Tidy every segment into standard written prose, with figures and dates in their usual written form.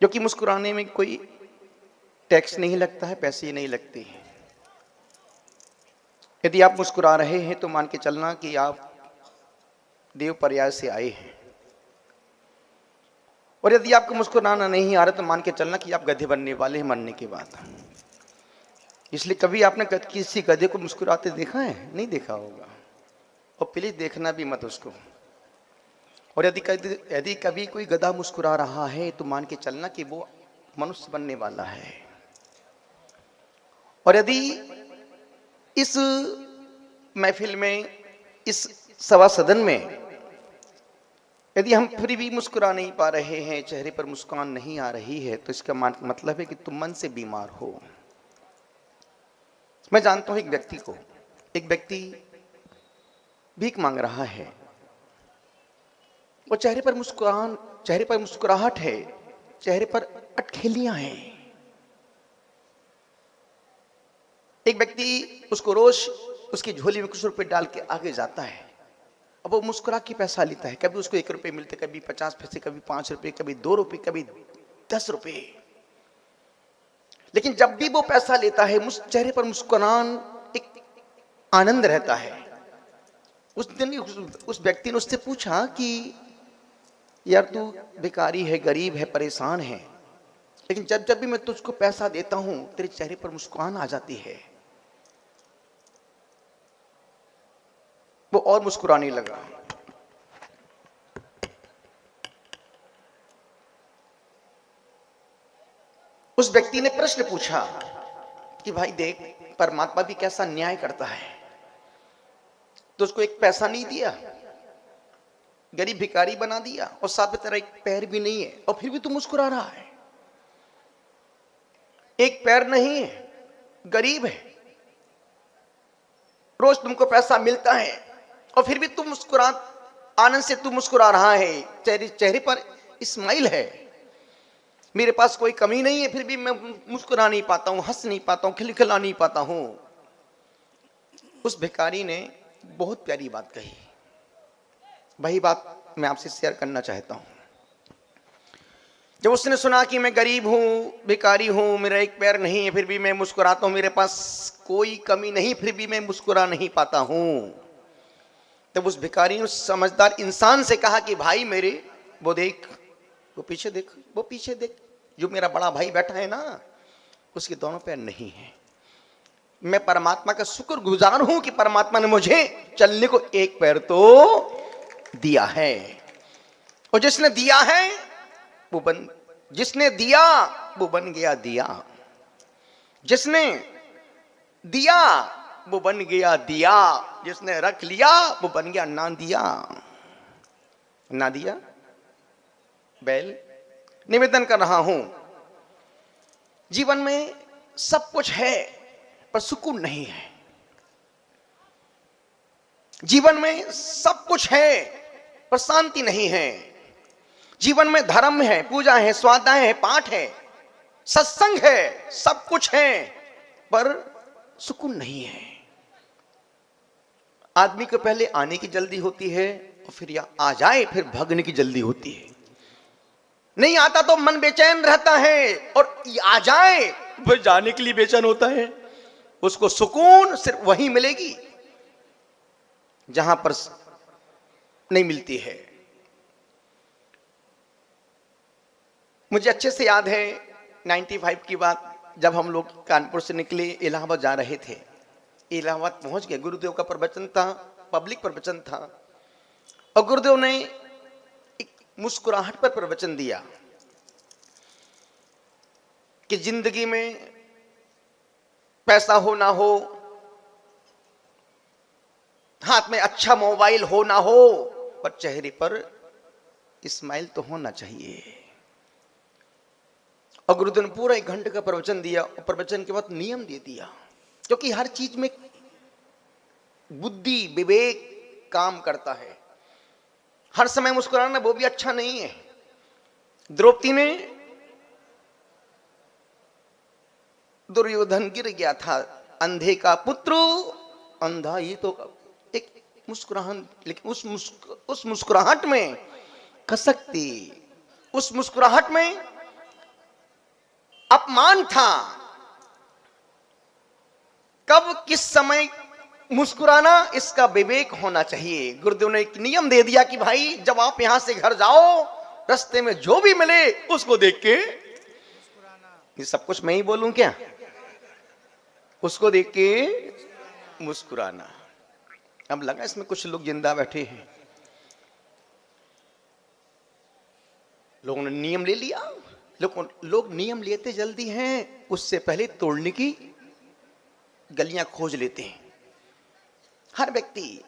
क्योंकि मुस्कुराने में कोई टैक्स नहीं लगता है, पैसे नहीं लगते हैं। यदि आप मुस्कुरा रहे हैं तो मान के चलना कि आप देव प्रयाग से आए हैं, और यदि आपको मुस्कुराना नहीं आ रहा तो मान के चलना कि आप गधे बनने वाले हैं मरने के बाद। इसलिए कभी आपने किसी गधे को मुस्कुराते देखा है? नहीं देखा होगा, और प्लीज देखना भी मत उसको। और यदि कभी कोई गधा मुस्कुरा रहा है तो मान के चलना कि वो मनुष्य बनने वाला है। और यदि इस महफिल में, इस सभा सदन में यदि हम फिर भी मुस्कुरा नहीं पा रहे हैं, चेहरे पर मुस्कान नहीं आ रही है, तो इसका मतलब है कि तुम मन से बीमार हो। मैं जानता हूं एक व्यक्ति भीख मांग रहा है, वो चेहरे पर मुस्कुराहट है, चेहरे पर अटखेलियां हैं। एक व्यक्ति उसको रोज उसकी झोली में कुछ रुपए डाल के आगे जाता है, अब वो मुस्कुरा के पैसा लेता है। कभी उसको 1 रुपए मिलते, कभी 50 पैसे, कभी 5 रुपए, कभी 2 रुपए, कभी 10 रुपए। लेकिन जब भी वो पैसा लेता है चेहरे पर मुस्कुरान, एक आनंद रहता है। उस दिन उस व्यक्ति ने उससे पूछा कि यार तू भिखारी है, गरीब है, परेशान है, लेकिन जब जब भी मैं तुझको पैसा देता हूं तेरे चेहरे पर मुस्कान आ जाती है। वो और मुस्कुराने लगा। उस व्यक्ति ने प्रश्न पूछा कि भाई देख, परमात्मा भी कैसा न्याय करता है, तो उसको एक पैसा नहीं दिया, गरीब भिखारी बना दिया, और साथ में तेरा एक पैर भी नहीं है और फिर भी तू मुस्कुरा रहा है। एक पैर नहीं है, गरीब है, रोज तुमको पैसा मिलता है और फिर भी तुम आनंद से तू मुस्कुरा रहा है, चेहरे पर स्माइल है। मेरे पास कोई कमी नहीं है, फिर भी मैं मुस्कुरा नहीं पाता हूं, हंस नहीं पाता हूं, खिलखिला नहीं पाता हूं। उस भिखारी ने बहुत प्यारी बात कही। वही बात मैं आपसे शेयर करना चाहता हूं। जब उसने सुना कि मैं गरीब हूं, भिखारी हूं, मेरा एक पैर नहीं है, फिर भी मैं मुस्कुराता हूं, मेरे पास कोई कमी नहीं, फिर भी मैं मुस्कुरा नहीं पाता हूं, तब उस भिखारी ने उस समझदार इंसान से कहा कि भाई मेरे, वो देख, वो पीछे देख, वो पीछे देख, जो मेरा बड़ा भाई बैठा है ना, उसके दोनों पैर नहीं है। मैं परमात्मा का शुक्रगुजार हूं कि परमात्मा ने मुझे चलने को एक पैर तो दिया है। और जिसने दिया है जिसने दिया वो बन गया दिया, जिसने दिया वो बन गया दिया, जिसने रख लिया वो बन गया ना दिया। ना दिया बैल। निवेदन कर रहा हूं, जीवन में सब कुछ है पर सुकून नहीं है। जीवन में सब कुछ है पर शांति नहीं है। जीवन में धर्म है, पूजा है, स्वाध्याय है, पाठ है, सत्संग है, सब कुछ है पर सुकून नहीं है। आदमी को पहले आने की जल्दी होती है और फिर आ जाए फिर भागने की जल्दी होती है। नहीं आता तो मन बेचैन रहता है, और आ जाए वह जाने के लिए बेचैन होता है। उसको सुकून सिर्फ वहीं मिलेगी जहां पर नहीं मिलती है। मुझे अच्छे से याद है 95 की बात, जब हम लोग कानपुर से निकले, इलाहाबाद जा रहे थे। इलाहाबाद पहुंच गए, गुरुदेव का प्रवचन था, पब्लिक प्रवचन था, और गुरुदेव ने एक मुस्कुराहट पर प्रवचन दिया कि जिंदगी में पैसा हो ना हो, हाथ में अच्छा मोबाइल हो ना हो, पर चेहरे पर स्माइल तो होना चाहिए। और गुरुदेव ने पूरा 1 घंटे का प्रवचन दिया, और प्रवचन के बाद नियम दे दिया, क्योंकि हर चीज में बुद्धि विवेक काम करता है। हर समय मुस्कुराना वो भी अच्छा नहीं है। द्रौपदी ने, दुर्योधन गिर गया था, अंधे का पुत्र अंधा, ये तो एक मुस्कुराहट, लेकिन उस मुस्कुराहट में कसकती, उस मुस्कुराहट में अपमान था। कब किस समय मुस्कुराना, इसका विवेक होना चाहिए। गुरुदेव ने एक नियम दे दिया कि भाई जब आप यहां से घर जाओ, रास्ते में जो भी मिले उसको देख के, ये सब कुछ मैं ही बोलूं क्या, उसको देख के मुस्कुराना। अब लगा इसमें कुछ लोग जिंदा बैठे हैं, लोगों ने नियम ले लिया। लोग नियम लेते जल्दी हैं, उससे पहले तोड़ने की गलियां खोज लेते हैं। हर व्यक्ति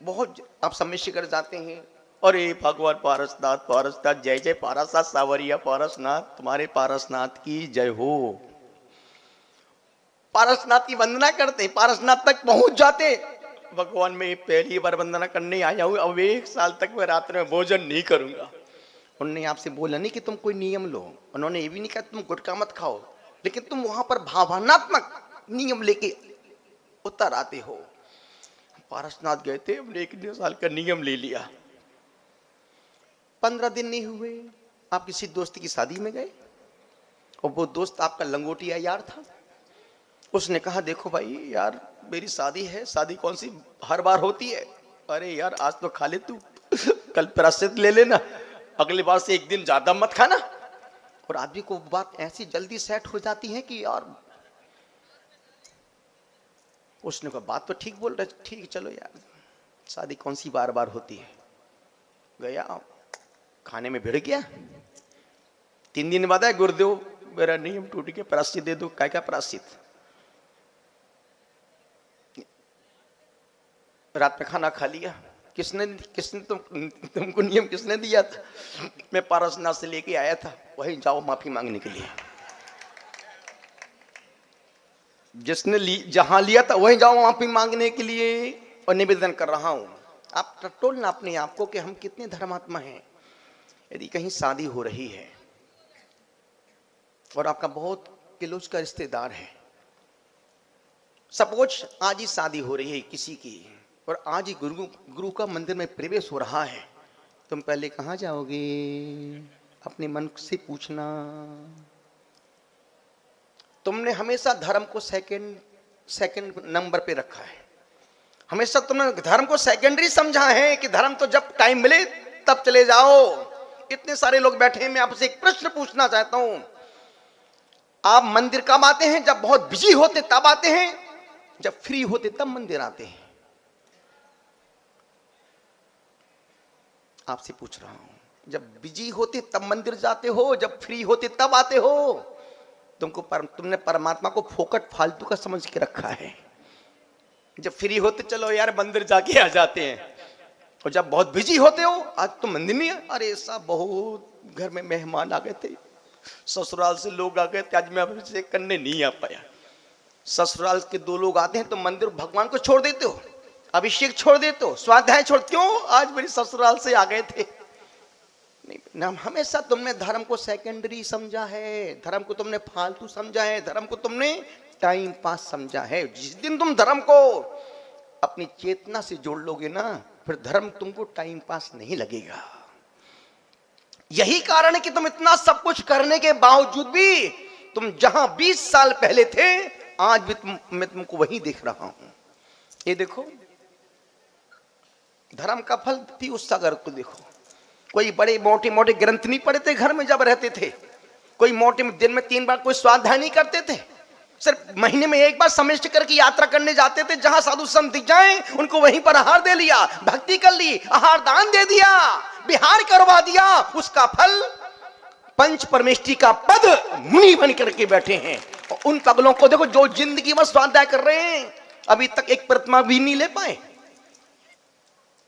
बहुत, आप सम्मिश्र कर जाते हैं, अरे भगवान पारसनाथ पारसनाथ, जय जय पारसनाथ, सावरिया पारसनाथ, तुम्हारे पारसनाथ की जय हो। पारसनाथ की वंदना करते हैं, पारसनाथ तक पहुंच जाते। भगवान मैं पहली बार वंदना करने आया हूं, अब 1 साल तक मैं रात में भोजन नहीं करूंगा। उन्होंने आपसे बोला नहीं कि तुम कोई नियम लो, उन्होंने ये भी नहीं कहा तुम गुटखा मत खाओ, लेकिन तुम वहां पर भावनात्मक नियम लेके उतर आते हो। पारसनाथ गए थे, हमने 1 साल का नियम ले लिया। 15 दिन नहीं हुए, आप किसी दोस्त की शादी में गए और वो दोस्त आपका लंगोटिया यार था। उसने कहा देखो भाई यार, मेरी शादी है, शादी कौन सी हर बार होती है, अरे यार आज तो खा ले तू, कल प्रायश्चित ले लेना, अगली बार से 1 दिन ज्यादा मत खाना। और आदमी को बात ऐसी जल्दी सेट हो जाती है कि यार, उसने कहा बात तो ठीक बोल रहे, ठीक है चलो यार, शादी कौन सी बार बार होती है। गया, खाने में भिड़ गया। 3 दिन बाद आया, गुरुदेव मेरा नियम टूट गया, प्रायश्चित दे दो। क्या प्रायश्चित? रात में खाना खा लिया। किसने तुमको नियम किसने दिया था? मैं पारसनाथ से लेके आया था, वहीं जाओ माफी मांगने के लिए। जिसने जहां लिया था वहीं जाओ माफी मांगने के लिए, और निवेदन कर रहा हूं। आप टटोलना अपने आप को कि हम कितने धर्मात्मा हैं। यदि कहीं शादी हो रही है और आपका बहुत क्लोज का रिश्तेदार है, सपोज आज ही शादी हो रही है किसी की, और आज ही गुरु का मंदिर में प्रवेश हो रहा है, तुम पहले कहां जाओगे? अपने मन से पूछना। तुमने हमेशा धर्म को सेकंड नंबर पे रखा है। हमेशा तुमने धर्म को सेकेंडरी समझा है कि धर्म तो जब टाइम मिले तब चले जाओ। इतने सारे लोग बैठे हैं, मैं आपसे एक प्रश्न पूछना चाहता हूं, आप मंदिर कब आते हैं? जब बहुत बिजी होते तब आते हैं, जब फ्री होते तब मंदिर आते हैं? आपसे पूछ रहा हूं, जब बिजी होते तब मंदिर जाते हो, जब फ्री होते तब आते हो? तुमने परमात्मा को फोकट फालतू का समझ के रखा है। जब फ्री होते चलो यार मंदिर जाके आ जाते हैं, और जब बहुत बिजी होते हो, आज तो मंदिर नहीं है, अरे ऐसा बहुत घर में मेहमान आ गए थे, ससुराल से लोग आ गए थे, आज मैं अभिषेक करने नहीं आ पाया। ससुराल के 2 लोग आते हैं तो मंदिर भगवान को छोड़ देते हो, अभिषेक छोड़ देते हो, स्वाध्याय छोड़, क्यों? आज मेरी ससुराल से आ गए थे। नहीं ना, हमेशा तुमने धर्म को सेकेंडरी समझा है, धर्म को तुमने फालतू समझा है, धर्म को तुमने टाइम पास समझा है। जिस दिन तुम धर्म को अपनी चेतना से जोड़ लोगे ना, फिर धर्म तुमको टाइम पास नहीं लगेगा। यही कारण है कि तुम इतना सब कुछ करने के बावजूद भी तुम जहां 20 साल पहले थे, आज भी मैं तुमको वही देख रहा हूं। ये देखो, धर्म का फल थी उस सागर को देखो। कोई बड़े मोटे मोटे ग्रंथ नहीं पढ़े थे घर में जब रहते थे, कोई मोटे दिन में 3 बार कोई स्वाध्याय नहीं करते थे, सिर्फ महीने में 1 बार समिष्ट करके यात्रा करने जाते थे, जहां साधु संत दिख जाए उनको वहीं पर आहार दे लिया, भक्ति कर ली, आहार दान दे दिया, बिहार करवा दिया। उसका फल पंच परमेष्ठी का पद मुनि बन करके बैठे हैं। और उन पगलों को देखो जो जिंदगी में स्वाध्याय कर रहे हैं, अभी तक एक प्रतिमा भी नहीं ले पाए,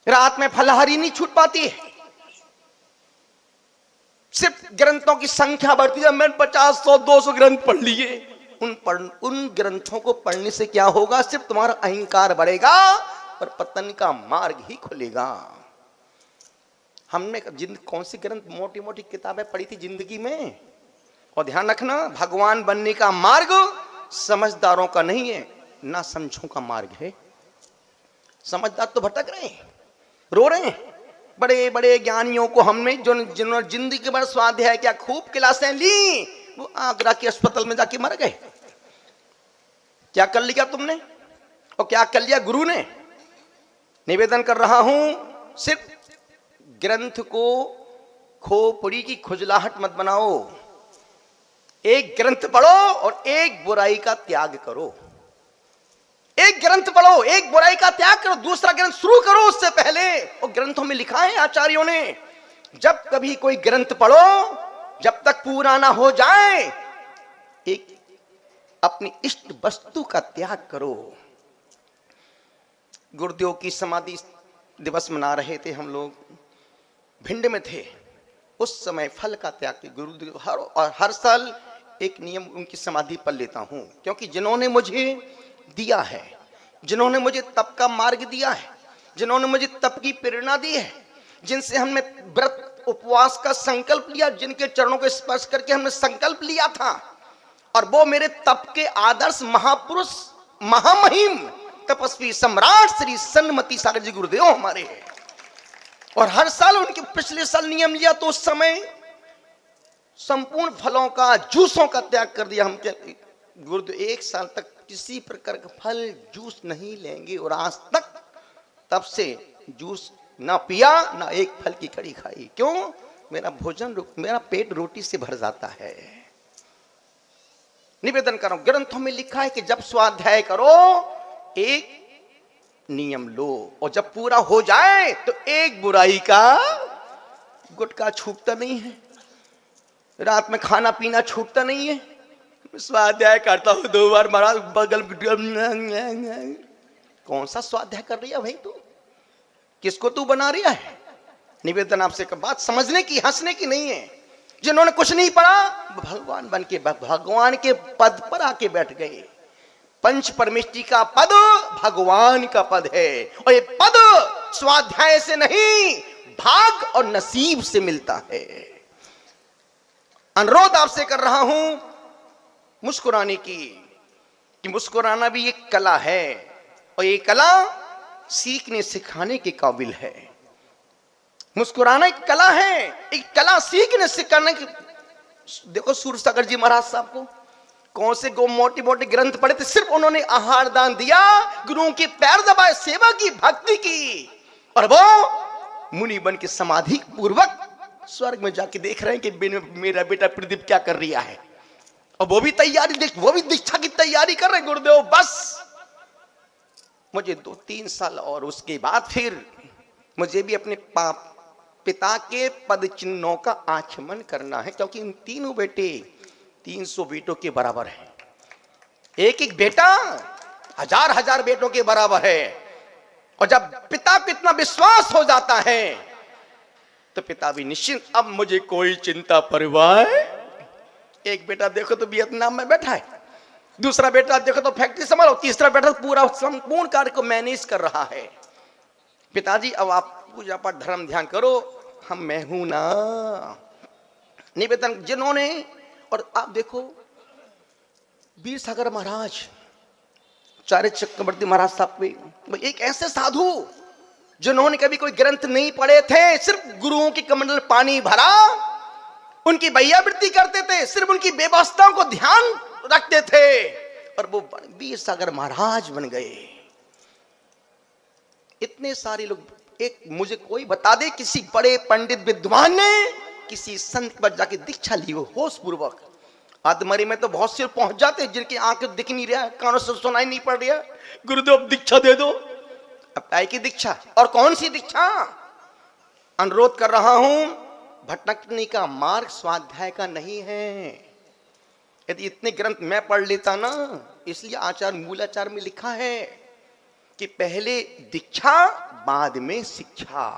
रात में फलाहारी नहीं छूट पाती है। सिर्फ ग्रंथों की संख्या बढ़ती है, मैंने 50, 100, 200 ग्रंथ पढ़ लिए। उन ग्रंथों को पढ़ने से क्या होगा? सिर्फ तुम्हारा अहंकार बढ़ेगा और पतन का मार्ग ही खुलेगा। हमने कौन सी ग्रंथ मोटी मोटी किताबें पढ़ी थी जिंदगी में? और ध्यान रखना, भगवान बनने का मार्ग समझदारों का नहीं है, ना समझों का मार्ग है। समझदार तो भटक रहे हैं, रो रहे हैं। बड़े बड़े ज्ञानियों को हमने जिन्होंने जिंदगी भर स्वाध्याय किया, खूब क्लासें ली, वो आगरा के अस्पताल में जाके मर गए। क्या कर लिया तुमने और क्या कर लिया गुरु ने? निवेदन कर रहा हूं, सिर्फ ग्रंथ को खोपड़ी की खुजलाहट मत बनाओ। एक ग्रंथ पढ़ो और एक बुराई का त्याग करो। एक ग्रंथ पढ़ो, एक बुराई का त्याग करो, दूसरा ग्रंथ शुरू करो उससे पहले। और ग्रंथों में लिखा है आचार्यों ने, जब कभी कोई ग्रंथ पढ़ो, जब तक पूरा ना हो जाए, एक अपनी इष्ट वस्तु का त्याग करो। गुरुदेव की समाधि दिवस मना रहे थे हम लोग, भिंड में थे उस समय। फल का त्याग गुरुदेव हर साल एक नियम उनकी समाधि पर लेता हूं, क्योंकि जिन्होंने मुझे दिया है, जिन्होंने मुझे तप का मार्ग दिया है, जिन्होंने मुझे तप की प्रेरणा दी है, जिनसे हमने व्रत उपवास का संकल्प लिया, जिनके चरणों को स्पर्श करके हमने संकल्प लिया था, और वो मेरे तप के आदर्श महापुरुष महामहिम तपस्वी सम्राट श्री सन्मति सागर जी गुरुदेव हमारे हैं। और हर साल उनके पिछले साल नियम लिया तो उस समय संपूर्ण फलों का, जूसों का त्याग कर दिया। हम गुरुदेव एक साल तक किसी प्रकार का फल जूस नहीं लेंगे, और आज तक तब से जूस ना पिया, ना एक फल की कड़ी खाई। क्यों? मेरा भोजन, मेरा पेट रोटी से भर जाता है। निवेदन करो, ग्रंथों में लिखा है कि जब स्वाध्याय करो एक नियम लो, और जब पूरा हो जाए तो एक बुराई का गुटखा छूटता नहीं है, रात में खाना पीना छूटता नहीं है। स्वाध्याय करता हूं 2 बार महाराज बगल, कौन सा स्वाध्याय कर रही है भाई तू? किसको तू बना रही है? निवेदन आपसे का बात समझने की, हंसने की नहीं है। जिन्होंने कुछ नहीं पढ़ा, भगवान बन के भगवान के पद पर आके बैठ गए। पंच परमेष्टि का पद भगवान का पद है, और ये पद स्वाध्याय से नहीं, भाग और नसीब से मिलता है। अनुरोध आपसे कर रहा हूं मुस्कुराने की, कि मुस्कुराना भी एक कला है, और ये कला सीखने सिखाने के काबिल है। मुस्कुराना एक कला है, एक कला सीखने सिखाने की। देखो सूरसागर जी महाराज साहब को कौन से मोटे मोटे ग्रंथ पढ़े थे, सिर्फ उन्होंने आहार दान दिया, गुरुओं के पैर दबाए, सेवा की, भक्ति की, और वो मुनि बन के समाधि पूर्वक स्वर्ग में जाके देख रहे हैं कि मेरा बेटा प्रदीप क्या कर रहा है। और वो भी तैयारी, वो भी दीक्षा की तैयारी कर रहे हैं। गुरुदेव बस मुझे 2-3 साल और उसके बाद फिर मुझे भी अपने पिता के पद चिन्हों का आचमन करना है, क्योंकि इन तीनों बेटे 300 बेटों के बराबर है। एक एक बेटा 1000 बेटों के बराबर है। और जब पिता को इतना विश्वास हो जाता है तो पिता भी निश्चिंत, अब मुझे कोई चिंता परवाह। एक बेटा देखो तो वियतनाम में बैठा है, दूसरा बेटा देखो तो फैक्ट्री संभालो, तीसरा बेटा पूरा संपूर्ण कार्य को मैनेज कर रहा है। पिताजी अब आप पूजा पाठ धर्म ध्यान करो, हम मैं हूं ना। निवेदन जिन्होंने, और आप देखो वीर सागर महाराज, चार्य चक्रवर्ती महाराज साहब भी एक ऐसे साधु जिन्होंने कभी कोई ग्रंथ नहीं पढ़े थे, सिर्फ गुरुओं के कमंडल पानी भरा, उनकी भैयावृत्ति करते थे, सिर्फ उनकी व्यवस्थाओं को ध्यान रखते थे, और वो वीर सागर महाराज बन गए। इतने सारे लोग, एक मुझे कोई बता दे किसी बड़े पंडित विद्वान ने किसी संत पर जाके दीक्षा ली हो होश पूर्वक। आदमरी में तो बहुत से पहुंच जाते हैं जिनकी आंखें दिख नहीं रहा, कानों से सुनाई नहीं पड़ रहा, गुरुदेव दीक्षा दे दो। अब काय की दीक्षा, और कौन सी दीक्षा? अनुरोध कर रहा हूं, भटकने का मार्ग स्वाध्याय का नहीं है। यदि इतने ग्रंथ मैं पढ़ लेता ना, इसलिए आचार्य मूलाचार में लिखा है कि पहले दीक्षा बाद में शिक्षा।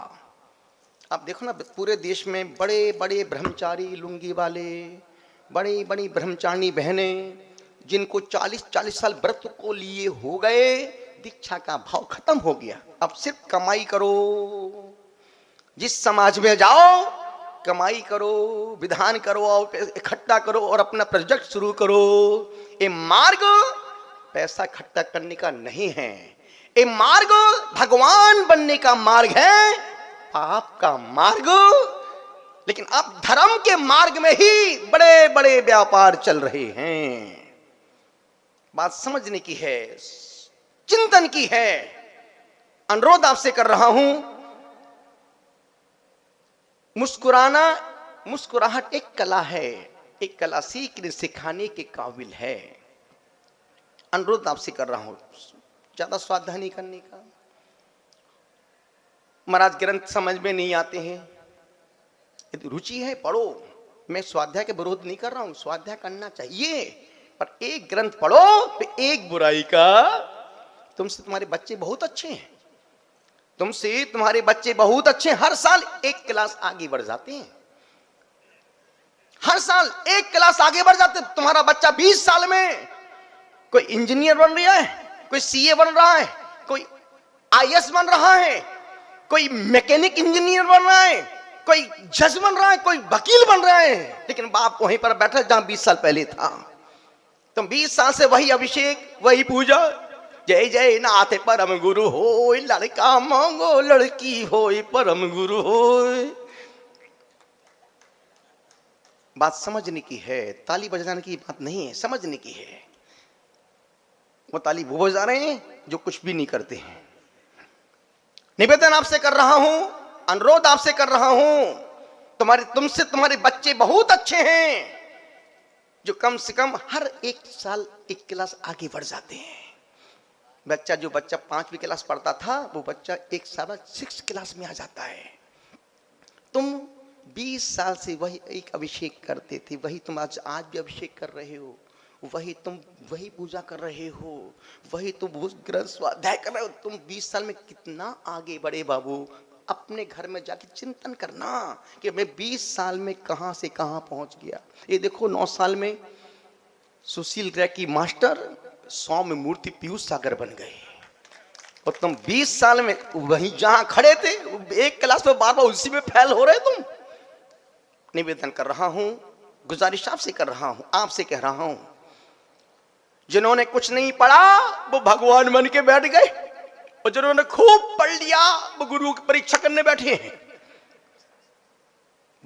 आप देखो ना पूरे देश में बड़े बड़े ब्रह्मचारी लुंगी वाले, बड़ी बड़ी ब्रह्मचारिणी बहनें, जिनको 40-40 साल व्रत को लिए हो गए, दीक्षा का भाव खत्म हो गया। अब सिर्फ कमाई करो, जिस समाज में जाओ कमाई करो, विधान करो, इकट्ठा करो और अपना प्रोजेक्ट शुरू करो। ये मार्ग पैसा इकट्ठा करने का नहीं है, ये मार्ग भगवान बनने का मार्ग है, पाप का मार्ग। लेकिन अब धर्म के मार्ग में ही बड़े बड़े व्यापार चल रहे हैं। बात समझने की है, चिंतन की है। अनुरोध आपसे कर रहा हूं, मुस्कुराना, मुस्कुराहट एक कला है, एक कला सीखने सिखाने के काबिल है। अनुरोध आपसे कर रहा हूं, ज्यादा स्वाध्याय नहीं करने का। महाराज ग्रंथ समझ में नहीं आते हैं, यदि रुचि है पढ़ो। मैं स्वाध्याय के विरोध नहीं कर रहा हूं, स्वाध्याय करना चाहिए, पर एक ग्रंथ पढ़ो तो एक बुराई का। तुमसे तुम्हारे बच्चे बहुत अच्छे हैं, तुमसे तुम्हारे बच्चे बहुत अच्छे हैं, हर साल एक क्लास आगे बढ़ जाते हैं, हर साल एक क्लास आगे बढ़ जाते हैं। तुम्हारा बच्चा 20 साल में कोई इंजीनियर बन रहा है, कोई सीए बन रहा है, कोई आईएएस बन रहा है, कोई मैकेनिक इंजीनियर बन रहा है, कोई जज बन रहा है, कोई वकील बन रहा है, लेकिन बाप वहीं पर बैठा जहां 20 साल पहले था। तुम 20 साल से वही अभिषेक, वही पूजा, जय जय नाथ परम गुरु हो, लड़का मांगो लड़की हो, परम गुरु हो। बात समझने की है, ताली बजाने की बात नहीं है, समझने की है। वो ताली वो बजा रहे हैं जो कुछ भी नहीं करते हैं। निवेदन आपसे कर रहा हूं, अनुरोध आपसे कर रहा हूं, तुमसे तुम्हारे बच्चे बहुत अच्छे हैं, जो कम से कम हर एक साल एक क्लास आगे बढ़ जाते हैं। जो बच्चा 5वीं क्लास पढ़ता था, वो बच्चा एक साल बाद 6th क्लास में आ जाता है। तुम 20 साल से वही एक अभिषेक करते थे, वही तुम आज भी अभिषेक कर रहे हो, वही तुम वही पूजा कर रहे हो, वही तुम ग्रंथ स्वाध्याय कर रहे हो। तुम 20 साल में कितना आगे बढ़े बाबू। अपने घर में जाके चिंतन करना कि मैं 20 साल में कहां से कहां पहुंच गया। ये देखो 9 साल में सुशील रैकी मास्टर, सौम्य मूर्ति पीयूष सागर बन गए, और तुम 20 साल में वहीं जहां खड़े थे एक क्लास में बार बार उसी में फेल हो रहे तुम। निवेदन कर रहा हूं, गुजारिश आपसे कर रहा हूं, आपसे कह रहा हूं, जिन्होंने कुछ नहीं पढ़ा वो भगवान बन के बैठ गए, और जिन्होंने खूब पढ़ लिया वो गुरु की परीक्षा करने बैठे हैं।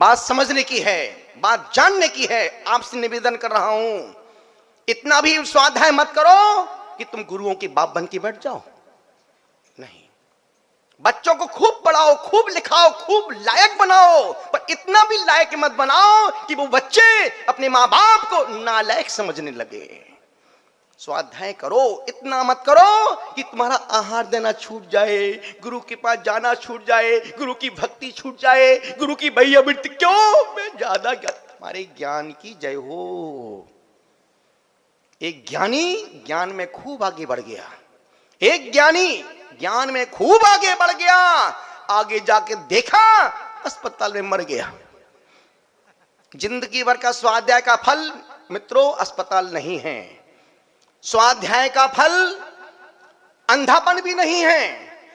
बात समझने की है, बात जानने की है। आपसे निवेदन कर रहा हूं, इतना भी स्वाध्याय मत करो कि तुम गुरुओं के बाप बन के बैठ जाओ। नहीं, बच्चों को खूब पढ़ाओ, खूब लिखाओ, खूब लायक बनाओ, पर इतना भी लायक मत बनाओ कि वो बच्चे अपने माँ बाप को नालायक समझने लगे। स्वाध्याय करो, इतना मत करो कि तुम्हारा आहार देना छूट जाए, गुरु के पास जाना छूट जाए, गुरु की भक्ति छूट जाए, गुरु की भैयावृत्ति। क्यों मैं ज्यादा हमारे ज्ञान की जय हो। एक ज्ञानी ज्ञान में खूब आगे बढ़ गया, एक ज्ञानी ज्ञान में खूब आगे बढ़ गया, आगे जाके देखा अस्पताल में मर गया। जिंदगी भर का स्वाध्याय का फल मित्रों अस्पताल नहीं है, स्वाध्याय का फल अंधापन भी नहीं है,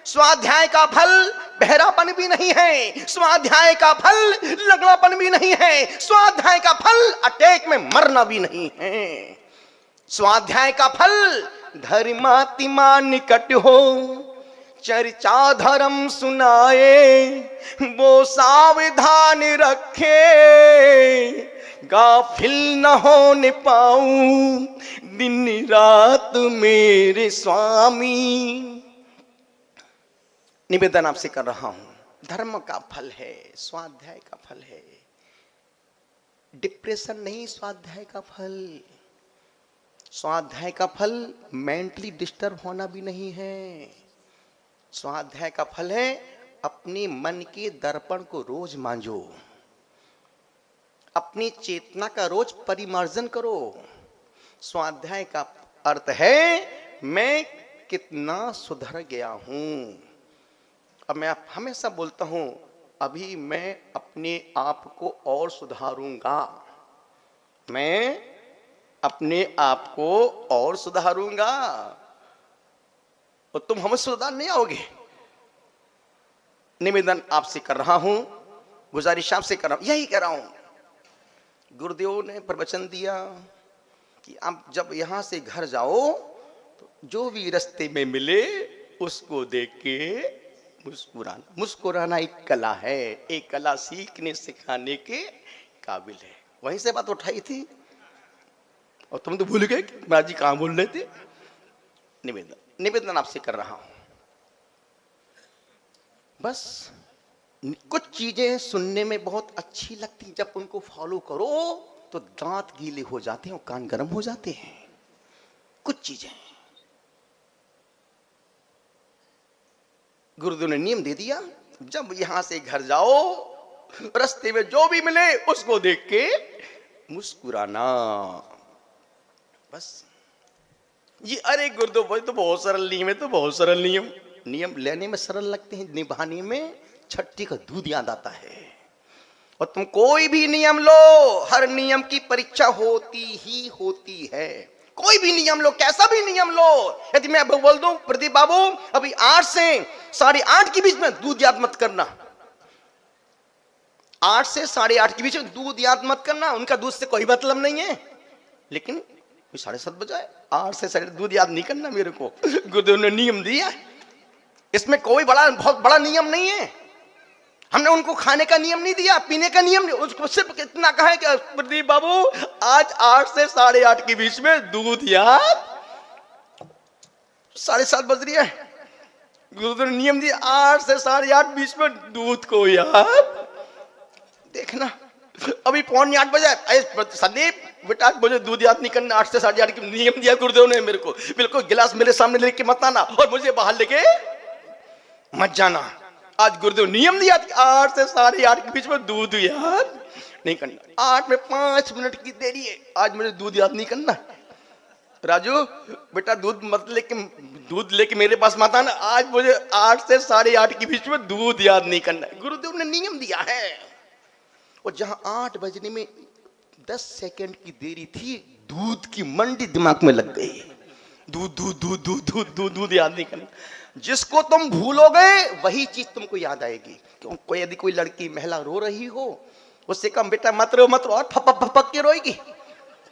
स्वाध्याय का फल बहरापन भी नहीं है, स्वाध्याय का फल लगड़ापन भी नहीं है, स्वाध्याय का फल अटैक में मरना भी नहीं है। स्वाध्याय का फल धर्मातिमा निकट हो, चर्चा धर्म सुनाए, वो सावधान रखे, गाफिल न होने पाऊं दिन रात मेरे स्वामी। निवेदन आपसे कर रहा हूं, धर्म का फल है, स्वाध्याय का फल है, डिप्रेशन नहीं स्वाध्याय का फल। स्वाध्याय का फल मेंटली डिस्टर्ब होना भी नहीं है। स्वाध्याय का फल है अपने मन के दर्पण को रोज मांझो, अपनी चेतना का रोज परिमार्जन करो। स्वाध्याय का अर्थ है मैं कितना सुधर गया हूं। अब मैं हमेशा बोलता हूं अभी मैं अपने आप को और सुधारूंगा, मैं अपने आप को और सुधारूंगा, और तुम हमें सुधार नहीं आओगे। निवेदन आपसे कर रहा हूं, गुजारिश आपसे कर रहा हूं, यही कह रहा हूं। गुरुदेव ने प्रवचन दिया कि आप जब यहां से घर जाओ तो जो भी रास्ते में मिले उसको देख के मुस्कुराना, मुस्कुराना एक कला है, एक कला सीखने सिखाने के काबिल है। वहीं से बात उठाई थी और तुम तो भूल गए कि महाराज जी कहां बोल रहे थे। निवेदन, निवेदन आपसे कर रहा हूं, बस कुछ चीजें सुनने में बहुत अच्छी लगती, जब उनको फॉलो करो तो दांत गीले हो जाते हैं और कान गर्म हो जाते हैं। कुछ चीजें गुरुदेव ने नियम दे दिया, जब यहां से घर जाओ रास्ते में जो भी मिले उसको देख के मुस्कुराना, बस ये। अरे गुरुदेव भाई तो बहुत सरल नियम है, तो बहुत सरल नियम, नियम लेने में सरल लगते हैं, निभाने में छट्टी का दूध याद आता है। और तुम कोई भी नियम लो, हर नियम की परीक्षा होती ही होती है। कोई भी नियम लो, कैसा भी नियम लो, यदि मैं अब बोल दूं प्रदीप बाबू अभी 8 से 8:30 के बीच में दूध याद मत करना, 8 से 8:30 के बीच में दूध याद मत करना, उनका दूध से कोई मतलब नहीं है, लेकिन 7:30 बजे 8 से 7:30 दूध याद नहीं करना मेरे को। गुरुदेव ने नियम दिया, इसमें कोई बहुत बड़ा नियम नहीं है। हमने उनको खाने का नियम नहीं दिया, पीने का नियम नहीं, उसको सिर्फ इतना कहा है कि प्रदीप बाबू आज 8 से 8:30 के बीच में दूध याद, 7:30 बज रही है, गुरुदेव ने नियम दिया 8 से 8:30 बीच में दूध को याद देखना। अभी 7:45 बजे, संदीप बेटा मुझे दूध याद नहीं करना, 8 से 8:30 की नियम दिया गुरुदेव ने मेरे को, बिल्कुल गिलास मेरे सामने लेके मत आना और मुझे बाहर लेके मत जाना। आज गुरुदेव नियम दिया 8 से 8:30 के बीच में दूध याद नहीं करना। 8 में 5 मिनट की देरी है, आज मुझे दूध याद नहीं करना। राजू बेटा दूध लेके मेरे पास मत आना, आज मुझे 8 से 8:30 के बीच में दूध याद नहीं करना। गुरुदेव ने नियम दिया है। और जहां 8 बजने में 10 सेकंड की देरी थी, दूध की मंडी दिमाग में लग गई। दूध दूध दूध दूध दूध दूध दूध याद नहीं करना। जिसको तुम भूलोगे वही चीज तुमको याद आएगी। क्यों, यदि कोई लड़की महिला रो रही हो, उससे कम बेटा मत रो मत रो, और फपक फपक के रोएगी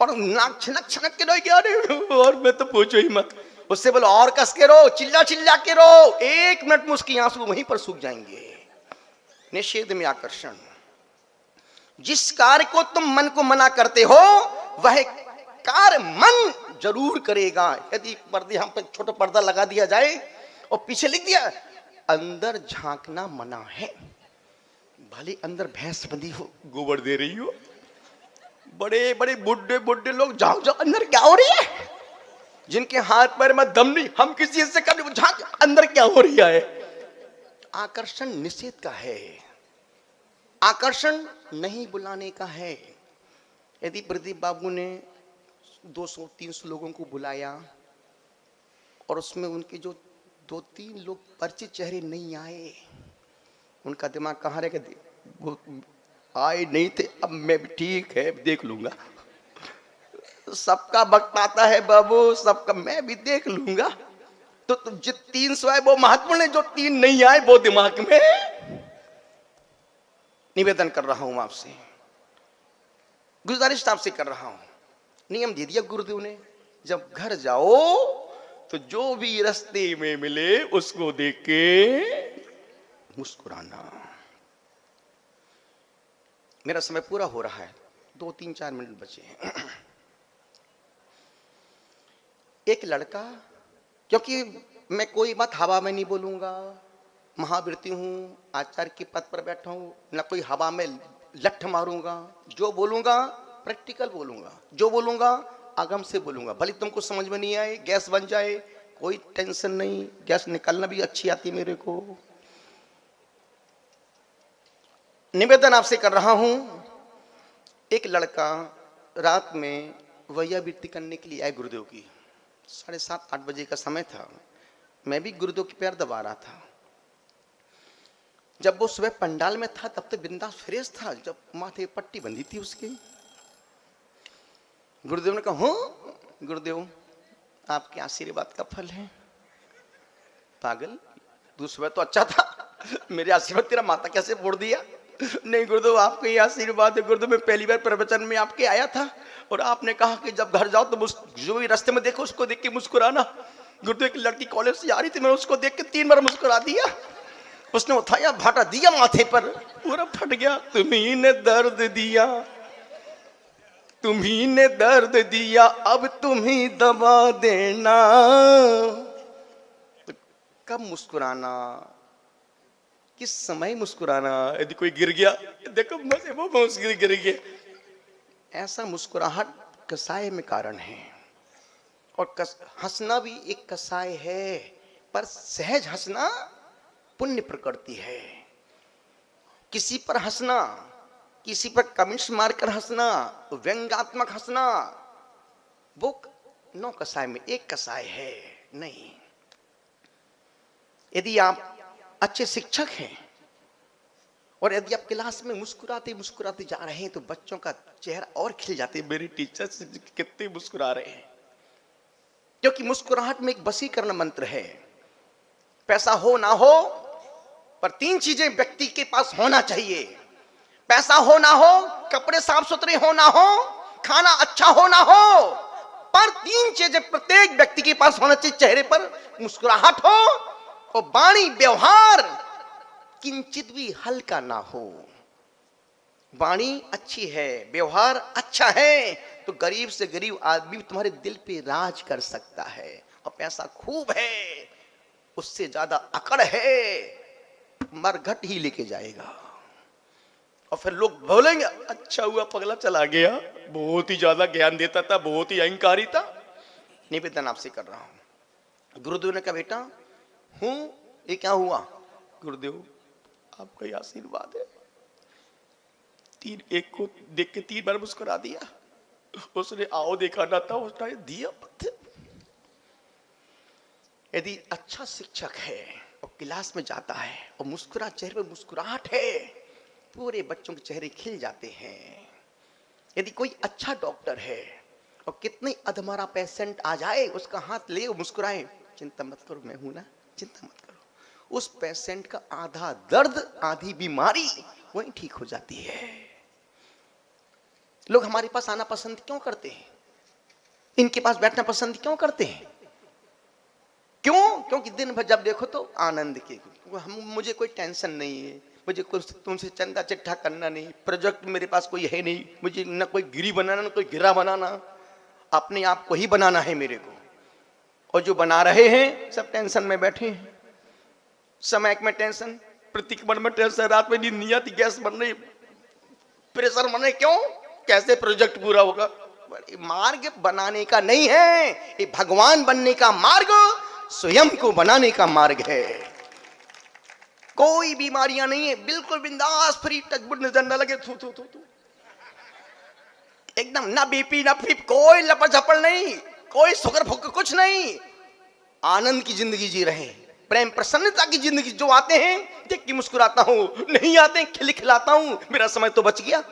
और नाक छनक छनक के रोएगी, अरे और मैं तो पूछो ही मत। उससे बोलो और कस के रो, चिल्ला चिल्ला के रो, 1 मिनट में उसकी आंसू वहीं पर सूख जाएंगे। निषेध में आकर्षण, जिस कार्य को तुम मन को मना करते हो वह कार्य मन जरूर करेगा। यदि पर्दे हम पे छोटा पर्दा लगा दिया जाए और पीछे लिख दिया अंदर झांकना मना है, भले अंदर भैंस बंधी हो, गोबर दे रही हो, बड़े बड़े बुड्ढे बुड्ढे लोग झांक जाओ अंदर क्या हो रही है, जिनके हाथ पैर में दम नहीं, हम किसी चीज से कर झांक अंदर क्या हो रही है। आकर्षण निषेध का है, आकर्षण नहीं बुलाने का है। यदि प्रदीप बाबू ने 200-300 लोगों को बुलाया और उसमें उनके जो 2-3 लोग परिचित चेहरे नहीं आए, उनका दिमाग कहाँ रह गया, वो आए नहीं थे, अब मैं भी ठीक है देख लूंगा, सबका वक्त आता है बाबू, सबका मैं भी देख लूंगा। तो जो 300 है वो महत्वपूर्ण है, जो 3 नहीं आए वो दिमाग में। निवेदन कर रहा हूं आपसे, गुजारिश आपसे कर रहा हूं, नियम दे दिया गुरुदेव ने, जब घर जाओ तो जो भी रास्ते में मिले उसको देख के मुस्कुराना। मेरा समय पूरा हो रहा है, 2-3-4 मिनट बचे हैं। एक लड़का, क्योंकि मैं कोई बात हवा में नहीं बोलूंगा, महावृत्ति हूं, आचार्य के पद पर बैठा हूं, ना कोई हवा में लठ मारूंगा, जो बोलूंगा प्रैक्टिकल बोलूंगा, जो बोलूंगा आगम से बोलूंगा, भले तुमको समझ में नहीं आए, गैस बन जाए कोई टेंशन नहीं, गैस निकालना भी अच्छी आती मेरे को। निवेदन आपसे कर रहा हूं, एक लड़का रात में वैयावृत्ति करने के लिए आए गुरुदेव की, 7:30-8 बजे का समय था, मैं भी गुरुदेव के पैर दबा रहा था। जब वो सुबह पंडाल में था तब तो बिंदास फ्रेश था, जब माथे पट्टी बंधी थी उसकी, गुरुदेव ने कहा हो गुरुदेव आपके आशीर्वाद का फल है। पागल, तू सुबह तो अच्छा था, मेरे आशीर्वाद तेरा माता कैसे फोड़ दिया। नहीं गुरुदेव आपके ये आशीर्वाद है। गुरुदेव मैं पहली बार प्रवचन में आपके आया था और आपने कहा कि जब घर जाओ तो जो भी रास्ते में देखो उसको देख के मुस्कुराना। गुरुदेव की लड़की कॉलेज से आ रही थी, मैंने उसको देख के 3 बार मुस्कुरा दिया। उसने उठाया, भाटा दिया माथे पर, पूरा फट गया। तुम्ही ने दर्द दिया, तुम्ही ने दर्द दिया, अब तुम ही दबा देना। तो कब मुस्कुराना, किस समय मुस्कुराना? यदि कोई गिर गया, देखो मजे वो गिर गया, ऐसा मुस्कुराहट कसाय में कारण है। और हंसना भी एक कसाय है, पर सहज हंसना पुण्य प्रकृति है। किसी पर हंसना, किसी पर कमेंट्स मारकर हंसना, व्यंग्यात्मक हंसना, वो 9 कसाय में एक कसाय है नहीं। यदि आप अच्छे शिक्षक हैं और यदि आप क्लास में मुस्कुराते मुस्कुराते जा रहे हैं तो बच्चों का चेहरा और खिल जाते हैं, मेरे टीचर्स कितने मुस्कुरा रहे हैं। क्योंकि मुस्कुराहट में एक वशीकरण मंत्र है। पैसा हो ना हो, पर 3 चीजें व्यक्ति के पास होना चाहिए। पैसा हो ना हो, कपड़े साफ सुथरे हो ना हो, खाना अच्छा हो ना हो, पर 3 चीजें प्रत्येक व्यक्ति के पास होना चाहिए। चेहरे पर मुस्कुराहट हो और वाणी व्यवहार किंचित भी हल्का ना हो। वाणी अच्छी है, व्यवहार अच्छा है, तो गरीब से गरीब आदमी तुम्हारे दिल पे राज कर सकता है। और पैसा खूब है, उससे ज्यादा अकड़ है, मरघट ही लेके जाएगा। और फिर लोग बोलेंगे, अच्छा हुआ पगला चला गया, बहुत ही ज्यादा ज्ञान देता था, बहुत ही अहंकारी था। निवेदन आपसे कर रहा हूं। गुरुदेव ने कहा, बेटा हूं, ये क्या हुआ? गुरुदेव आपका ही आशीर्वाद है। एक को देख के 3 बार मुस्कुरा दिया। उसने आओ देखा ना था, उसने दिया पत्थर। यदि अच्छा शिक्षक है और क्लास में जाता है और मुस्कुरा, चेहरे पर मुस्कुराहट है, पूरे बच्चों के चेहरे खिल जाते हैं। यदि कोई अच्छा डॉक्टर है और कितने अधमरा पेशेंट आ जाए, उसका हाथ ले मुस्कुराए, चिंता मत करो, मैं हूं ना, चिंता मत करो, उस पेशेंट का आधा दर्द, आधी बीमारी वहीं ठीक हो जाती है। लोग हमारे पास आना पसंद क्यों करते हैं? इनके पास बैठना पसंद क्यों करते हैं? क्यों? क्योंकि दिन भर जब देखो तो आनंद के, मुझे कोई टेंशन नहीं है, मुझे कुछ तुमसे चंदा चिट्ठा करना नहीं, प्रोजेक्ट मेरे पास कोई है नहीं, मुझे न कोई गिरी बनाना न कोई गिरा बनाना, अपने आप को ही बनाना है मेरे को। और जो बना रहे हैं सब टेंशन में बैठे हैं। समय में टेंशन, प्रतिक्रमण में टेंशन, रात में नींद नहीं आती, गैस बन रही, प्रेशर बन रहे, क्यों? कैसे प्रोजेक्ट पूरा होगा? मार्ग बनाने का नहीं है, ये भगवान बनने का मार्ग, स्वयं को बनाने का मार्ग है। कोई बीमारियां नहीं है, बिल्कुल बिंदास, फ्री टच, नजर न लगे, थू थू थू थू, एकदम, ना बीपी ना फीप, कोई लपड़ झपड़ नहीं, कोई शुगर फुक कुछ नहीं, आनंद की जिंदगी जी रहे हैं, प्रेम प्रसन्नता की जिंदगी। जो आते हैं देख के मुस्कुराता हूं, नहीं आते खिलखिलाता हूं, मेरा समय तो बच गया।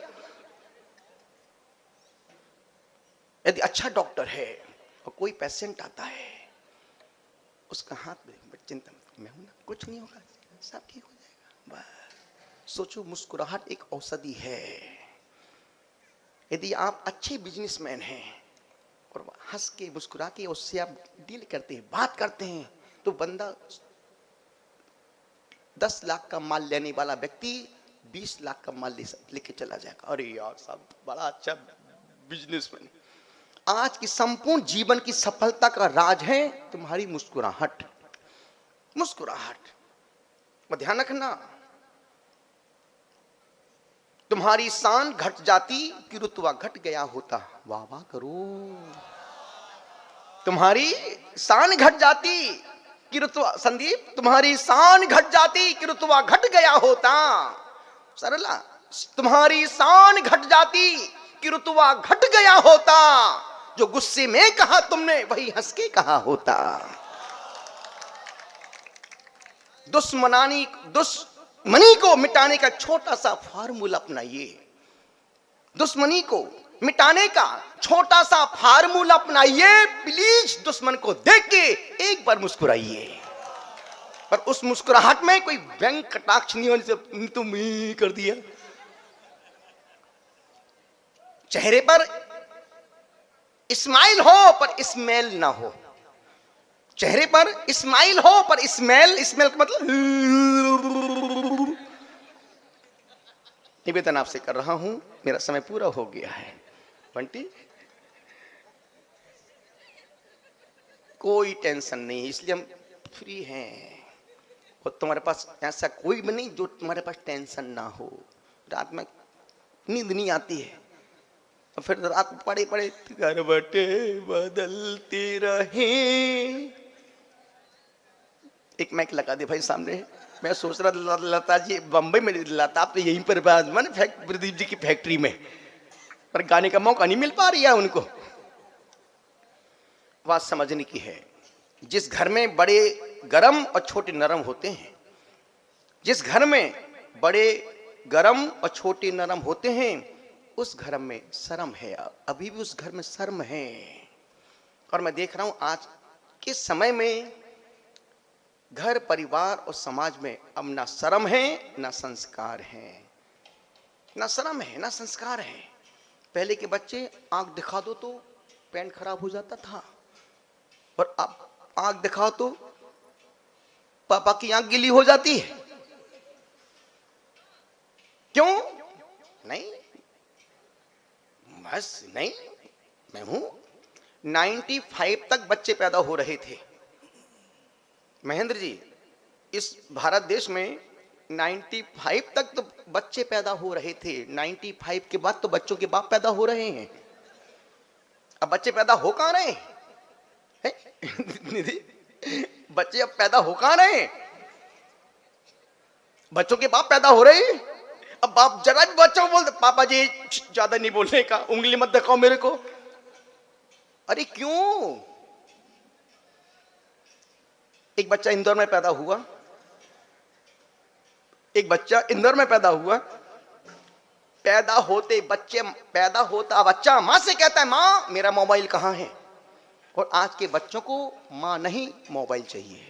यदि अच्छा डॉक्टर है और कोई पेशेंट आता है, उसका हाथ में, चिंता मत, मैं हूं ना, कुछ नहीं होगा, सब ठीक हो जाएगा। बस सोचो, मुस्कुराहट एक औषधि है। यदि आप अच्छे बिजनेसमैन हैं और हंस के मुस्कुरा के उससे आप डील करते हैं, बात करते हैं, तो बंदा 10 लाख का माल लेने वाला व्यक्ति 20 लाख का माल लेके चला जाएगा। अरे यार साहब, बड़ा अच्छा बिजनेसमैन। आज की संपूर्ण जीवन की सफलता का राज है तुम्हारी मुस्कुराहट। मुस्कुराहट में ध्यान रखना, तुम्हारी शान घट जाती कि रुतबा घट गया होता। वाह वाह करो। तुम्हारी शान घट जाती कि रुतबा, संदीप, तुम्हारी शान घट जाती कि रुतबा घट गया होता। सरला, तुम्हारी शान घट जाती कि रुतबा घट गया होता। जो गुस्से में कहा तुमने वही हंस के कहा होता। दुश्मनी को मिटाने का छोटा सा फार्मूला अपनाइए। दुश्मनी को मिटाने का छोटा सा फार्मूला अपनाइए। प्लीज दुश्मन को देख के एक बार मुस्कुराइए, पर उस मुस्कुराहट में कोई व्यंग कटाक्ष नहीं होने से तुम ही कर दिया। चेहरे पर स्माइल हो पर स्मेल ना हो। चेहरे पर स्माइल हो पर स्मेल, स्मेल का मतलब निवेदन आपसे कर रहा हूं, मेरा समय पूरा हो गया है। बंटी, कोई टेंशन नहीं, इसलिए हम फ्री हैं। और तुम्हारे पास ऐसा कोई भी नहीं जो तुम्हारे पास टेंशन ना हो। रात में नींद नहीं आती है और फिर रात पड़े पड़े करवटे बदलती रहे। एक माइक लगा दे भाई सामने। मैं सोच रहा लता जी बम्बई में, लता तो यहीं पर प्रदीप जी की फैक्ट्री में, पर गाने का मौका नहीं मिल पा रही है उनको। बात समझने की है। जिस घर में बड़े गरम और छोटे नरम होते हैं, जिस घर में बड़े गरम और छोटे नरम होते हैं, उस घर में शर्म है। अभी भी उस घर में शर्म है। और मैं देख रहा हूं आज के समय में घर परिवार और समाज में अब ना शर्म है ना संस्कार है। ना शर्म है ना संस्कार है। पहले के बच्चे आंख दिखा दो तो पेन खराब हो जाता था, और अब आंख दिखाओ तो पापा की आंख गीली हो जाती है। क्यों? नहीं, बस नहीं। मैं हूं 95 तक बच्चे पैदा हो रहे थे महेंद्र जी, इस भारत देश में 95 तक तो बच्चे पैदा हो रहे थे। 95 के बाद तो बच्चों के बाप पैदा हो रहे हैं। अब बच्चे पैदा हो कहां रहे हैं? निधि, बच्चे अब पैदा हो कहां रहे हैं? बच्चों के बाप पैदा हो रहे हैं। अब बाप जरा भी बच्चों को बोलते पापा जी ज्यादा नहीं बोलने का, उंगली मत दिखाओ मेरे को। अरे क्यों? एक बच्चा इंदौर में पैदा हुआ, एक बच्चा इंदौर में पैदा हुआ। पैदा होते बच्चे, पैदा होता बच्चा मां से कहता है मां मेरा मोबाइल कहां है। और आज के बच्चों को मां नहीं मोबाइल चाहिए।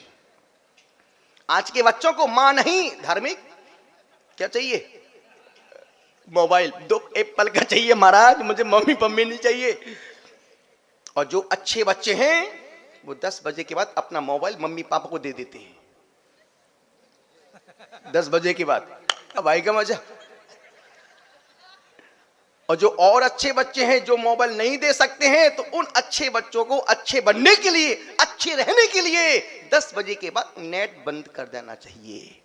आज के बच्चों को मां नहीं धार्मिक क्या चाहिए? मोबाइल। 2 एप्पल का चाहिए महाराज, मुझे मम्मी पम्मी नहीं चाहिए। और जो अच्छे बच्चे हैं वो 10 बजे के बाद अपना मोबाइल मम्मी पापा को दे देते हैं। 10 बजे के बाद अब आएगा मजा। और जो और अच्छे बच्चे हैं जो मोबाइल नहीं दे सकते हैं, तो उन अच्छे बच्चों को अच्छे बनने के लिए, अच्छे रहने के लिए 10 बजे के बाद नेट बंद कर देना चाहिए।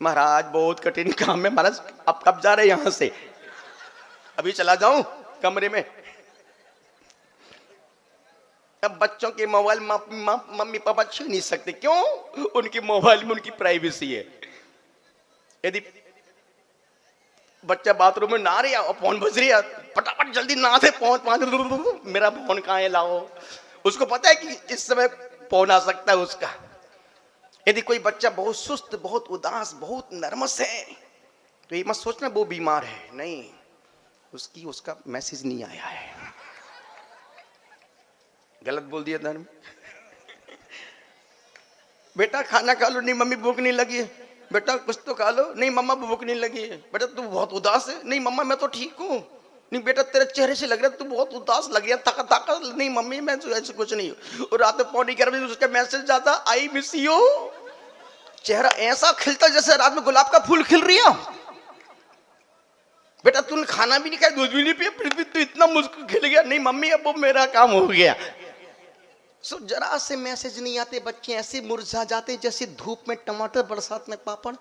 महाराज बहुत कठिन काम है महाराज। अब कब जा रहे यहां से? अभी चला जाऊं कमरे में? अब बच्चों के मोबाइल मम्मी पापा छीन नहीं सकते। क्यों? उनकी मोबाइल में उनकी प्राइवेसी है। यदि बच्चा बाथरूम में नहा रहा और फोन बज रही है, फटाफट जल्दी नहा से पहुंच, मेरा फोन कहां है लाओ। उसको पता है कि इस समय फोन आ सकता है उसका। यदि कोई बच्चा बहुत सुस्त, बहुत उदास, बहुत नर्वस है, तो ये मत सोचना वो बीमार है। नहीं, उसका मैसेज नहीं आया है। गलत बोल दिया धर्म। बेटा खाना खा लो। नहीं मम्मी भूख नहीं लगी है। बेटा कुछ तो खा लो। नहीं मम्मा भूख नहीं लगी है। बेटा तू बहुत उदास है। नहीं मम्मा मैं तो ठीक हूँ। नहीं बेटा तेरे चेहरे से लग रहा है तू बहुत उदास लग रहा है, थका थका। नहीं मम्मी मैं तो ऐसे कुछ नहीं हूँ। और रात में 11:45 बजे उसका मैसेज आता, आई मिस यू। चेहरा ऐसा खिलता जैसे रात में गुलाब का फूल खिल रही है। बेटा तूने खाना भी नहीं खाया, दूध भी नहीं पिया, फिर भी तू इतना मुस्कुरा खिल गया। नहीं मम्मी अब वो मेरा काम हो गया। सो जरा से मैसेज नहीं आते, बच्चे ऐसे मुरझा जाते जैसे धूप में टमाटर, बरसात में पापड़।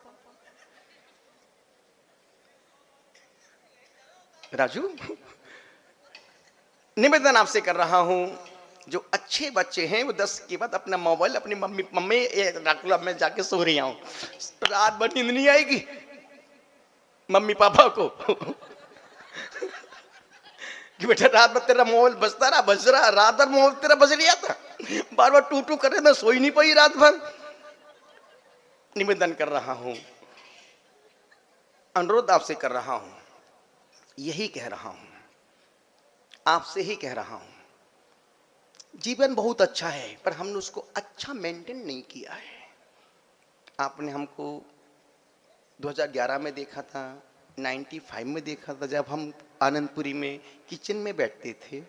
राजू, निवेदन आपसे कर रहा हूं, जो अच्छे बच्चे हैं वो 10 के बाद अपना मोबाइल अपनी मम्मी क्लब में जाके सो रही हूं। रात भर नींद नहीं आएगी मम्मी पापा को कि बेटा रात भर तेरा मोबाइल बजता रहा, बज रहा, रात भर मोबाइल तेरा बज रहा था, बार बार टू टू करे, मैं सो ही नहीं पाई रात भर। निवेदन कर रहा हूं, अनुरोध आपसे कर रहा हूं, यही कह रहा हूं, आपसे ही कह रहा हूं, जीवन बहुत अच्छा है पर हमने उसको अच्छा मेंटेन नहीं किया है। आपने हमको 2011 में देखा था, 95 में देखा था, जब हम आनंदपुरी में किचन में बैठते थे।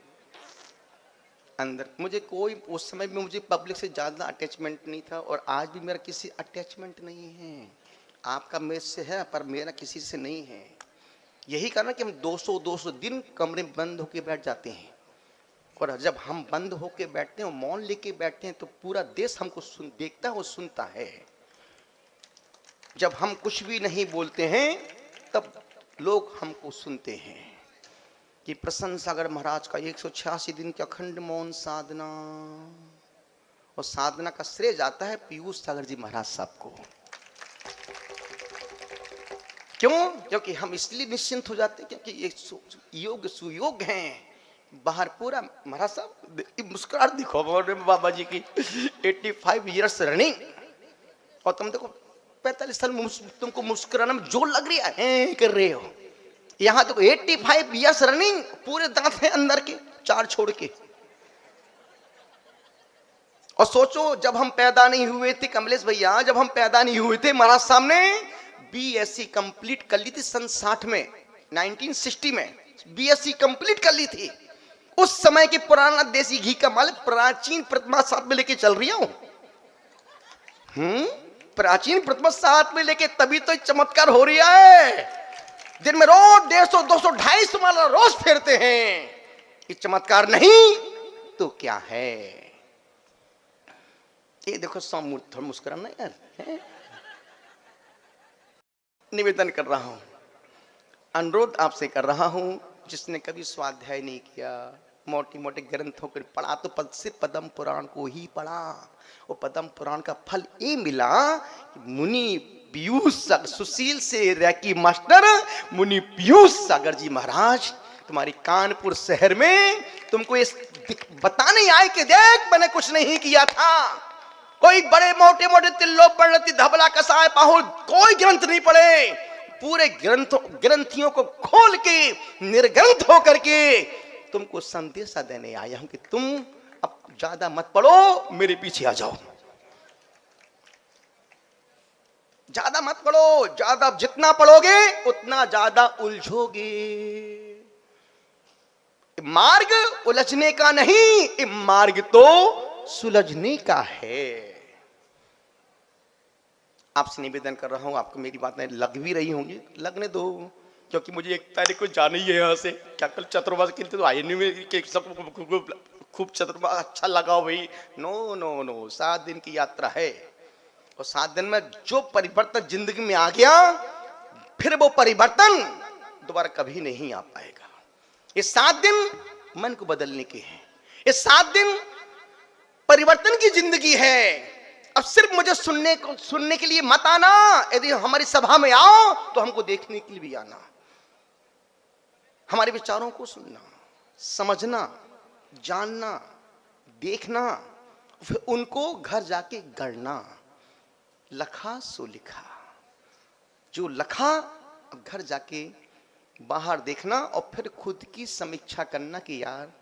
अंदर मुझे कोई, उस समय में मुझे पब्लिक से ज़्यादा अटैचमेंट नहीं था और आज भी मेरा किसी अटैचमेंट नहीं है। आपका मेरे से है पर मेरा किसी से नहीं है। यही कारण है कि हम 200 दिन कमरे में बंद होके बैठ जाते हैं, और जब हम बंद होके बैठते हैं, मौन लेके बैठते हैं, तो पूरा देश हमको देखता है और सुनता है। जब हम कुछ भी नहीं बोलते हैं तब लोग हमको सुनते हैं। कि प्रसन्न सागर महाराज का 186 दिन की अखंड मौन साधना, और साधना का श्रेय जाता है पीयूष सागर जी महाराज साहब को। क्यों? क्योंकि हम इसलिए निश्चिंत हो जाते हैं क्योंकि ये योग सुयोग हैं। बाहर पूरा महाराज साहब मुस्कुराहट दिखो बाबा जी की, 85 ईयर्स रनिंग, और तुम देखो 45 साल में तुमको मुस्कुराना में जोर लग रही है कर रहे हो। यहां तो 85 ईयर्स रनिंग, पूरे दांत हैं अंदर के 4 छोड़ के। और सोचो जब हम पैदा नहीं हुए थे कमलेश भैया, जब हम पैदा नहीं हुए थे, महाराज साहब ने बीएससी कंप्लीट कर ली थी सन 60 में, 1960 में बीएससी कंप्लीट कर ली थी। उस समय के पुराना देसी घी का माल प्राचीन प्रतिमा साथ में लेके चल रही हूं। प्राचीन प्रतिमा साथ में लेके तभी तो चमत्कार हो रहा है। दिन में रोज 150, 200, 250 माला रोज फेरते हैं। ये चमत्कार नहीं तो क्या है? ये देखो थोड़ा मुस्कुराना यार है? निवेदन कर रहा हूं, अनुरोध आपसे कर रहा हूं, जिसने कभी स्वाध्याय नहीं किया, मोटे मोटे ग्रंथों को पढ़ा, तो सिर्फ पद्म पुराण को ही पढ़ा। वो पद्म पुराण का फल ये मिला कि मुनि पीयूष सुशील से रैकी मास्टर मुनि पीयूष सागर जी महाराज तुम्हारी कानपुर शहर में तुमको इस बताने आए कि देख मैंने कुछ नहीं किया था। कोई बड़े मोटे मोटे तिल्लो पढ़ती धबला कसाय पाहुल कोई ग्रंथ नहीं पढ़े, पूरे ग्रंथियों को खोल के निर्ग्रंथ होकर के तुमको संदेशा देने आया हूं कि तुम अब ज्यादा मत पढ़ो, मेरे पीछे आ जाओ। ज्यादा मत पढ़ो, ज्यादा जितना पढ़ोगे उतना ज्यादा उलझोगे। मार्ग उलझने का नहीं, मार्ग तो सुलझने का है। आपसे निवेदन कर रहा हूं, आपको मेरी बातें लग भी रही होंगी, लगने दो, क्योंकि मुझे 1 तारीख को जाना ही है यहाँ से। क्या कल चतुर्मास के लिए तो आए नहीं, में सब खूब चतुर्मास अच्छा लगा भाई। नो नो नो, 7 दिन की यात्रा है, और 7 दिन में जो परिवर्तन जिंदगी में आ गया, फिर वो परिवर्तन दोबारा कभी नहीं आ पाएगा। ये 7 दिन मन को बदलने के हैं, ये 7 दिन परिवर्तन की जिंदगी है। अब सिर्फ मुझे सुनने के लिए मत आना, यदि हमारी सभा में आओ तो हमको देखने के लिए भी आना, हमारे विचारों को सुनना, समझना, जानना, देखना, फिर उनको घर जाके गढ़ना। लखा सो लिखा, जो लखा अब घर जाके बाहर देखना, और फिर खुद की समीक्षा करना कि यार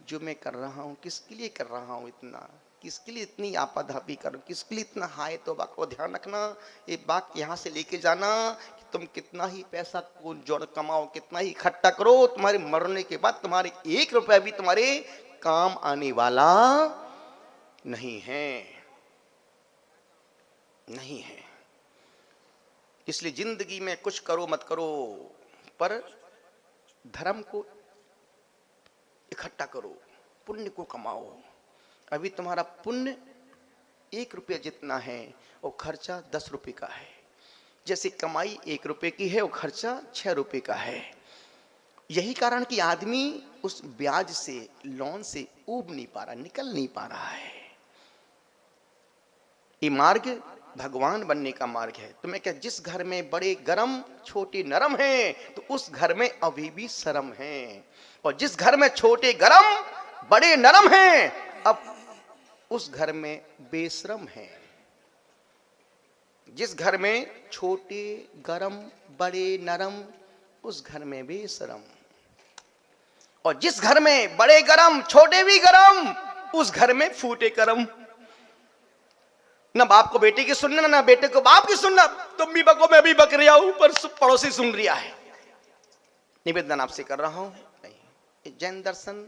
जो मैं कर रहा हूं किसके लिए कर रहा हूं, इतना किसके लिए इतनी आपाधापी करो, किसके लिए इतना हाय तो बात को ध्यान रखना। ये बात यहाँ से लेके जाना कि तुम कितना ही पैसा को जोड़ कमाओ, कितना ही इकट्ठा करो, तुम्हारे मरने के बाद तुम्हारे 1 रुपया भी तुम्हारे काम आने वाला नहीं है, नहीं है। इसलिए जिंदगी में कुछ करो मत करो, पर धर्म को इकट्ठा करो, पुण्य को कमाओ। अभी तुम्हारा पुण्य 1 रुपया जितना है, वो खर्चा 10 रुपए का है। जैसे कमाई 1 रुपए की है, वो खर्चा 6 रुपए का है। यही कारण कि आदमी उस ब्याज से, लोन से उब नहीं पा रहा, निकल नहीं पा रहा है। ये मार्ग भगवान बनने का मार्ग है। तो मैं क्या, जिस घर में बड़े गरम छोटे नरम हैं, तो उस घर में अभी भी शर्म है, और जिस घर में छोटे गरम बड़े नरम हैं, अब उस घर में बेशरम है। जिस घर में छोटे गरम बड़े नरम, उस घर में बेशरम, और जिस घर में बड़े गरम छोटे भी गरम, उस घर में फूटे करम। ना बाप को बेटे की सुनना, ना बेटे को बाप की सुनना। तुम भी बको, मैं भी बक रहा हूं, पर पड़ोसी सुन रहा है। निवेदन आपसे कर रहा हूं, जैन दर्शन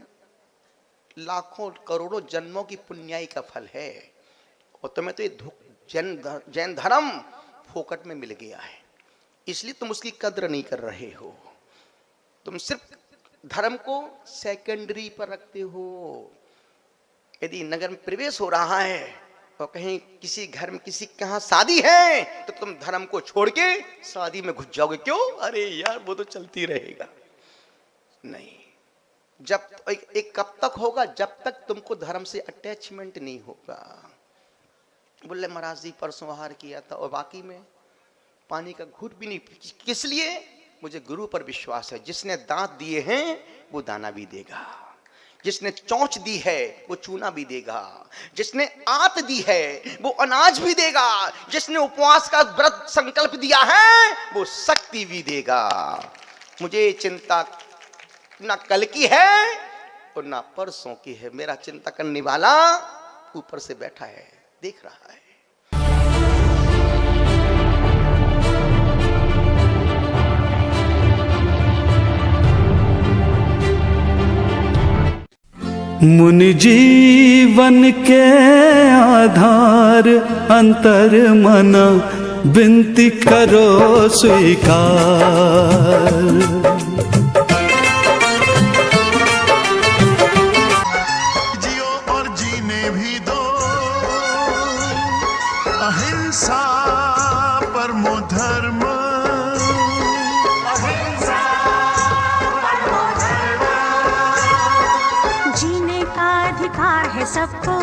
लाखों करोड़ों जन्मों की पुण्याई का फल है, और तुम्हें तो ये जैन धर्म फोकट में मिल गया है, इसलिए तुम उसकी कद्र नहीं कर रहे हो। तुम सिर्फ धर्म को सेकेंडरी पर रखते हो। यदि नगर में प्रवेश हो रहा है और कहीं किसी घर में किसी के यहाँ शादी है, तो तुम धर्म को छोड़ के शादी में घुस जाओगे। क्यों? अरे यार वो तो चलती रहेगा। नहीं, जब एक कब तक होगा? जब तक तुमको धर्म से अटैचमेंट नहीं होगा। बोले महाराज जी परसों आहार किया था और बाकी में पानी का घूंट भी नहीं। किस लिए? मुझे गुरु पर विश्वास है, जिसने दांत दिए हैं वो दाना भी देगा, जिसने चोंच दी है वो चूना भी देगा, जिसने आत दी है वो अनाज भी देगा, जिसने उपवास का व्रत संकल्प दिया है वो शक्ति भी देगा। मुझे चिंता ना कल की है और ना परसों की है। मेरा चिंता करने वाला ऊपर से बैठा है, देख रहा है। मुनि जीवन के आधार अंतर मना विनती करो स्वीकार। जियो और जीने भी दो, अहिंसा परमो धर्म। जीने का अधिकार है सबको।